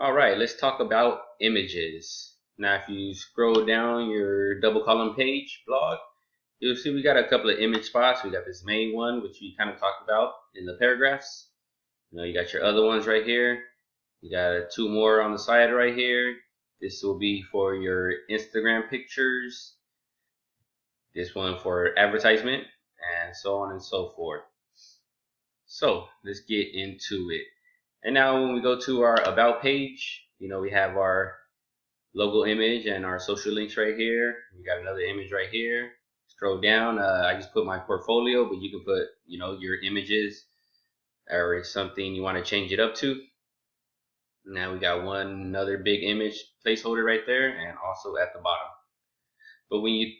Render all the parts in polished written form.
All right, let's talk about images. Now, if you scroll down your double column page blog, you'll see we got a couple of image spots. We got this main one, which we kind of talked about in the paragraphs. You got your other ones right here. You got two more on the side right here. This will be for your Instagram pictures. This one for advertisement, and so on and so forth. So let's get into it. And now when we go to our about page, we have our logo image and our social links right here. We got another image right here. Scroll down. I just put my portfolio, but you can put your images or something you want to change it up to. Now we got another big image placeholder right there, and also at the bottom. But when you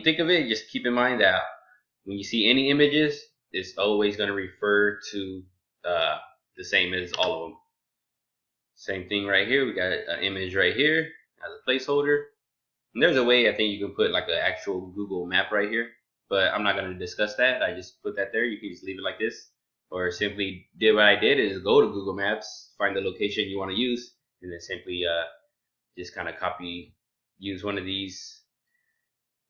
think of it, just keep in mind that when you see any images, it's always going to refer to the same as all of them. Same thing right here. We got an image right here as a placeholder. And there's a way I think you can put like an actual Google map right here, but I'm not going to discuss that. I just put that there. You can just leave it like this, or simply did what I did is go to Google Maps, find the location you want to use, and then simply just kind of use one of these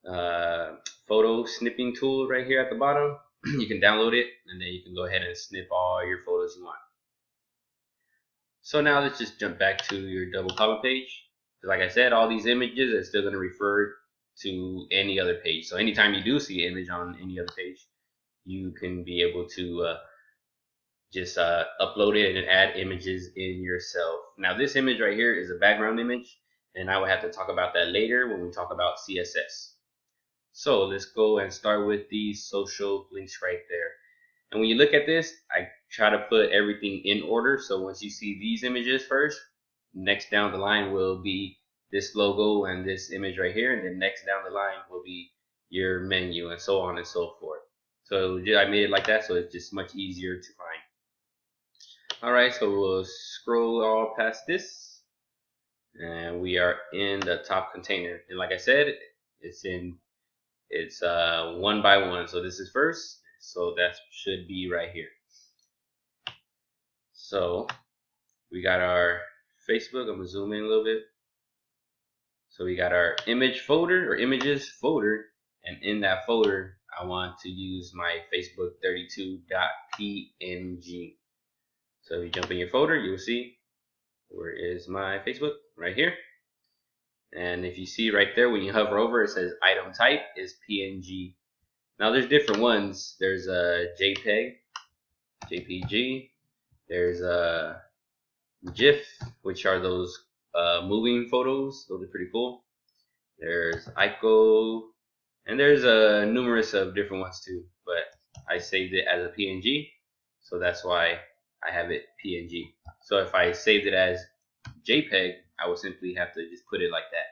photo snipping tool right here at the bottom. You can download it, and then you can go ahead and snip all your photos you want. So now let's just jump back to your double column page. Like I said, all these images are still going to refer to any other page. So anytime you do see an image on any other page, you can be able to just upload it and add images in yourself. Now this image right here is a background image, and I will have to talk about that later when we talk about CSS. So let's go and start with these social links right there. And when you look at this, I try to put everything in order. So once you see these images first, next down the line will be this logo and this image right here, and then next down the line will be your menu, and so on and so forth. So I made it like that so it's just much easier to find. Alright, so we'll scroll all past this, and we are in the top container. And like I said, it's one by one. So this is first, so that should be right here. So we got our Facebook. I'm gonna zoom in a little bit. So we got our image folder or images folder, and in that folder I want to use my Facebook 32.png. So if you jump in your folder, you'll see where is my Facebook right here. And if you see right there, when you hover over, it says item type is PNG. Now there's different ones. There's a JPEG, JPG. There's a GIF, which are those moving photos. Those are pretty cool. There's ICO, and there's numerous of different ones too. But I saved it as a PNG, so that's why I have it PNG. So if I saved it as JPEG, I would simply have to just put it like that.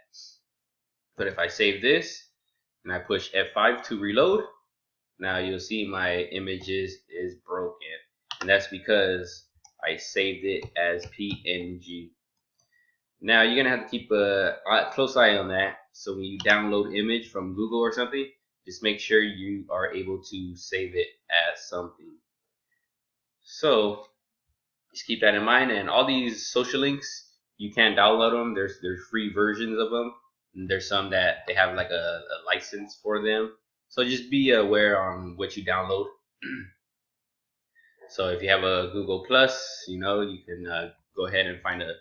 But if I save this and I push F5 to reload, now you'll see my images is broken, and that's because I saved it as PNG. Now you're gonna have to keep a close eye on that. So when you download image from Google or something, just make sure you are able to save it as something. So just keep that in mind. And all these social links, you can download them. There's free versions of them, and there's some that they have like a license for them. So just be aware on what you download. So if you have a Google Plus, you can go ahead and find a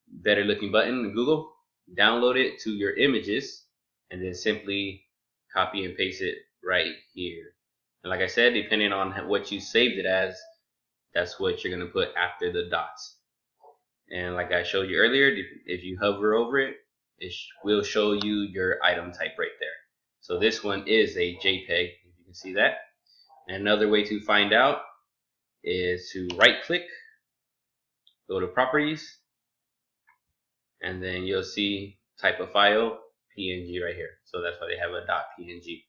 better looking button in Google, download it to your images, and then simply copy and paste it right here. And like I said, depending on what you saved it as, that's what you're going to put after the dots. And like I showed you earlier, if you hover over it, it will show you your item type right there. So this one is a JPEG, if you can see that. And another way to find out is to right click, go to properties, and then you'll see type of file, PNG right here. So that's why they have a .png.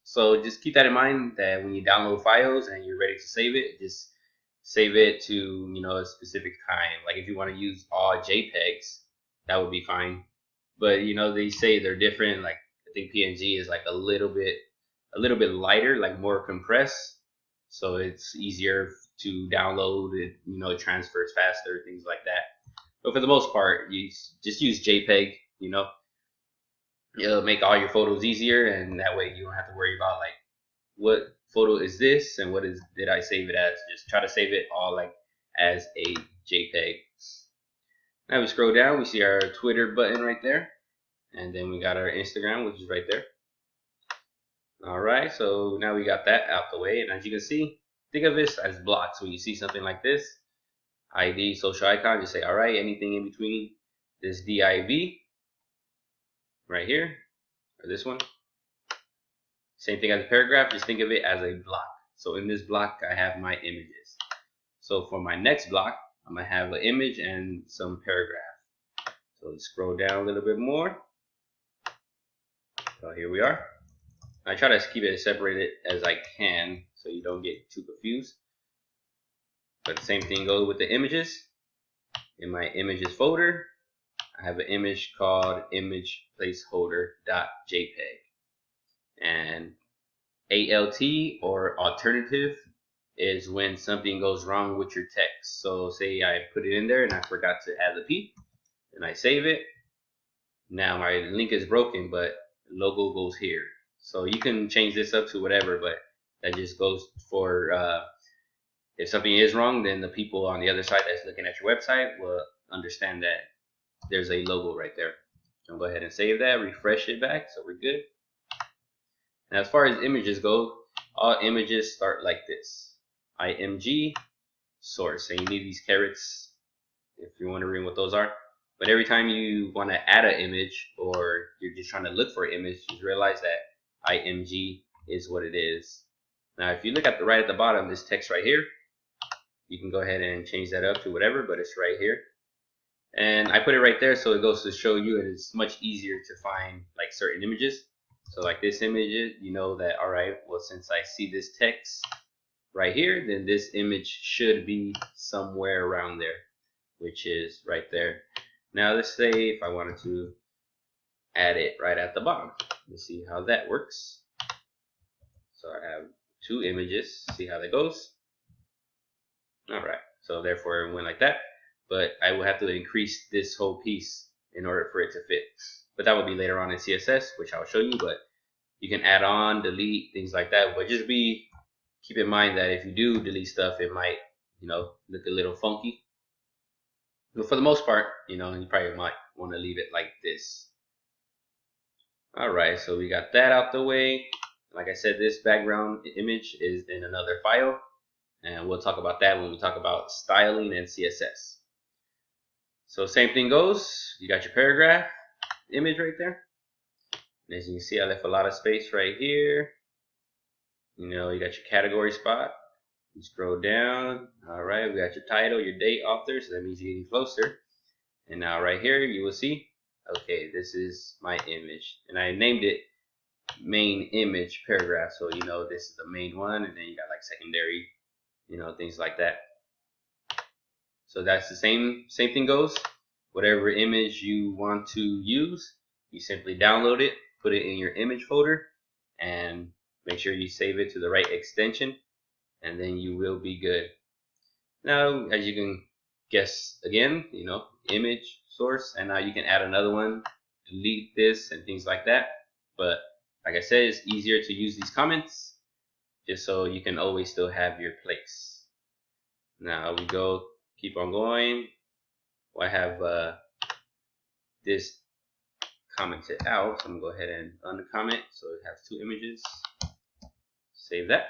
So just keep that in mind, that when you download files and you're ready to save it, just save it to a specific time. Like if you want to use all JPEGs, that would be fine. But they say they're different. Like I think PNG is like a little bit lighter, like more compressed, so it's easier to download it. It transfers faster, things like that. But for the most part, you just use JPEG. You know, it'll make all your photos easier, and that way you don't have to worry about like what photo is this and what is did I save it as. Just try to save it all like as a JPEG. Now we scroll down, we see our Twitter button right there, and then we got our Instagram, which is right there. Alright, so now we got that out the way, and as you can see, think of this as blocks. When you see something like this, ID, social icon, just say alright, anything in between this div right here, or this one. Same thing as a paragraph, just think of it as a block. So in this block, I have my images. So for my next block, I'm going to have an image and some paragraph. So let's scroll down a little bit more. So here we are. I try to keep it as separated as I can so you don't get too confused. But the same thing goes with the images. In my images folder, I have an image called image placeholder.jpg. And ALT or alternative is when something goes wrong with your text. So say I put it in there and I forgot to add the P, and I save it. Now my link is broken, but the logo goes here. So you can change this up to whatever, but that just goes for if something is wrong, then the people on the other side that's looking at your website will understand that there's a logo right there. I'll go ahead and save that, refresh it back, so we're good. And as far as images go, all images start like this: img source, and you need these carets if you're wondering what those are. But every time you want to add an image, or you're just trying to look for an image, just realize that img is what it is. Now if you look at the right at the bottom, this text right here, you can go ahead and change that up to whatever, but it's right here. And I put it right there so it goes to show you it's much easier to find like certain images. So like this image, you know that, alright, well, since I see this text right here, then this image should be somewhere around there, which is right there. Now let's say if I wanted to add it right at the bottom. Let's see how that works. So I have two images, see how that goes. Alright, so therefore it went like that, but I will have to increase this whole piece in order for it to fit. But that will be later on in CSS, which I'll show you. But you can add on, delete, things like that. But just keep in mind that if you do delete stuff, it might, look a little funky. But for the most part, you probably might want to leave it like this. Alright, so we got that out the way. Like I said, this background image is in another file, and we'll talk about that when we talk about styling and CSS. So same thing goes, you got your paragraph image right there. And as you can see, I left a lot of space right here. You got your category spot. You scroll down. Alright, we got your title, your date, author, so that means you're getting closer. And now right here you will see, okay, this is my image. And I named it main image paragraph, so this is the main one, and then you got like secondary, things like that. So that's the same thing goes. Whatever image you want to use, you simply download it, put it in your image folder, and make sure you save it to the right extension, and then you will be good. Now, as you can guess again, image source, and now you can add another one, delete this, and things like that. But like I said, it's easier to use these comments just so you can always still have your place. Now we keep on going. Well, I have this commented out, so I'm gonna go ahead and uncomment so it has two images. Save that.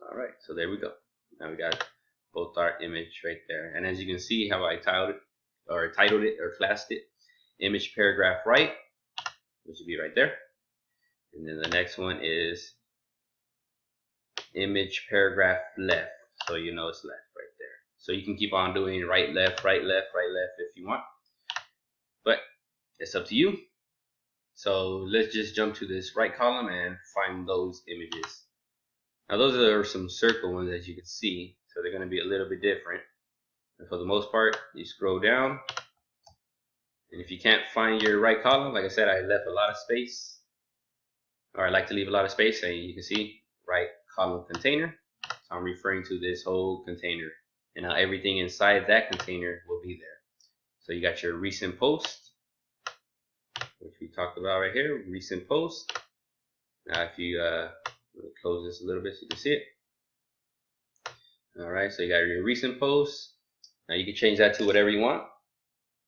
Alright, so there we go. Now we got both our image right there. And as you can see how I titled it or classed it, image paragraph right, which would be right there. And then the next one is image paragraph left, so it's left right there. So you can keep on doing right, left, right, left, right, left if you want, but it's up to you. So let's just jump to this right column and find those images. Now those are some circle ones, as you can see, so they're going to be a little bit different. And for the most part, you scroll down, and if you can't find your right column, like I said, I left a lot of space, or I like to leave a lot of space, and you can see right column container. So I'm referring to this whole container, and now everything inside that container will be there. So you got your recent post, which we talked about right here, recent post. Now if you close this a little bit so you can see it. Alright, so you got your recent post. Now you can change that to whatever you want.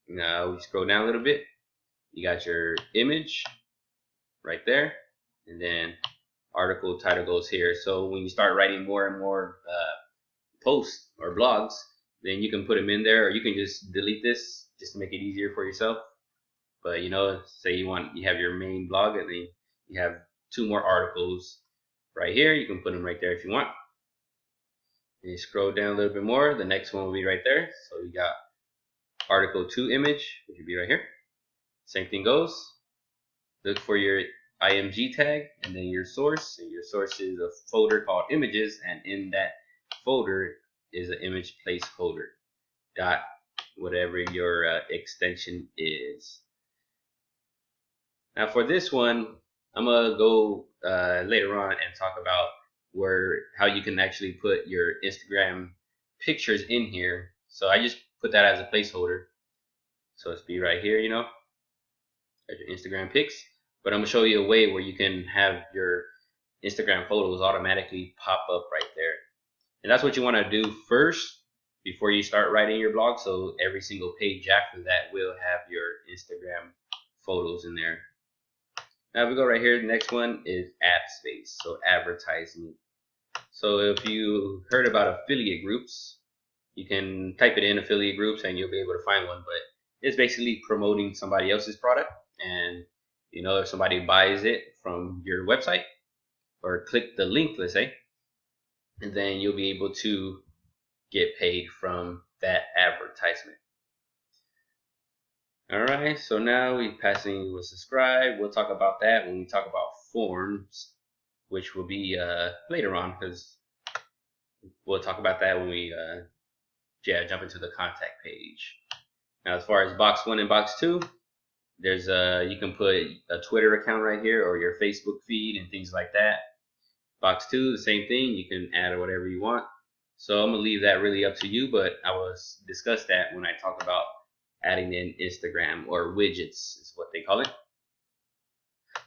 Now we scroll down a little bit. You got your image right there, and then article title goes here. So when you start writing more and more posts or blogs, then you can put them in there, or you can just delete this just to make it easier for yourself. But you know, say you have your main blog and then you have 2 more articles right here. You can put them right there if you want. And you scroll down a little bit more, the next one will be right there. So you got article 2 image, which would be right here. Same thing goes. Look for your IMG tag and then your source. And your source is a folder called images, and in that folder is an image placeholder dot whatever your extension is. Now for this one, I'm gonna go later on and talk about how you can actually put your Instagram pictures in here. So I just put that as a placeholder. So it's be right here, you know, as your Instagram pics. But I'm gonna show you a way where you can have your Instagram photos automatically pop up right there. And that's what you want to do first before you start writing your blog. So every single page after that will have your Instagram photos in there. Now we go right here. The next one is ad space, so advertising. So if you heard about affiliate groups, you can type it in affiliate groups and you'll be able to find one. But it's basically promoting somebody else's product, and you know, if somebody buys it from your website or click the link, let's say, and then you'll be able to get paid from that advertisement. Alright, so now we passing with subscribe. We'll talk about that when we talk about forms, which will be later on, because we'll talk about that when we jump into the contact page. Now as far as box 1 and box 2, there's you can put a Twitter account right here or your Facebook feed and things like that. Box 2, the same thing, you can add whatever you want. So I'm gonna leave that really up to you, but I will discuss that when I talk about adding in Instagram, or widgets is what they call it.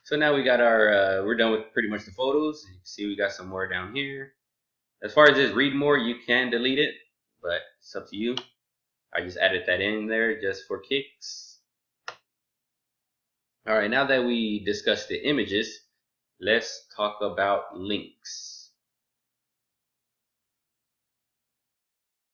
So now we got our we're done with pretty much the photos. You can see we got some more down here. As far as this read more, you can delete it, but it's up to you. I just added that in there just for kicks. Alright, now that we discussed the images, let's talk about links.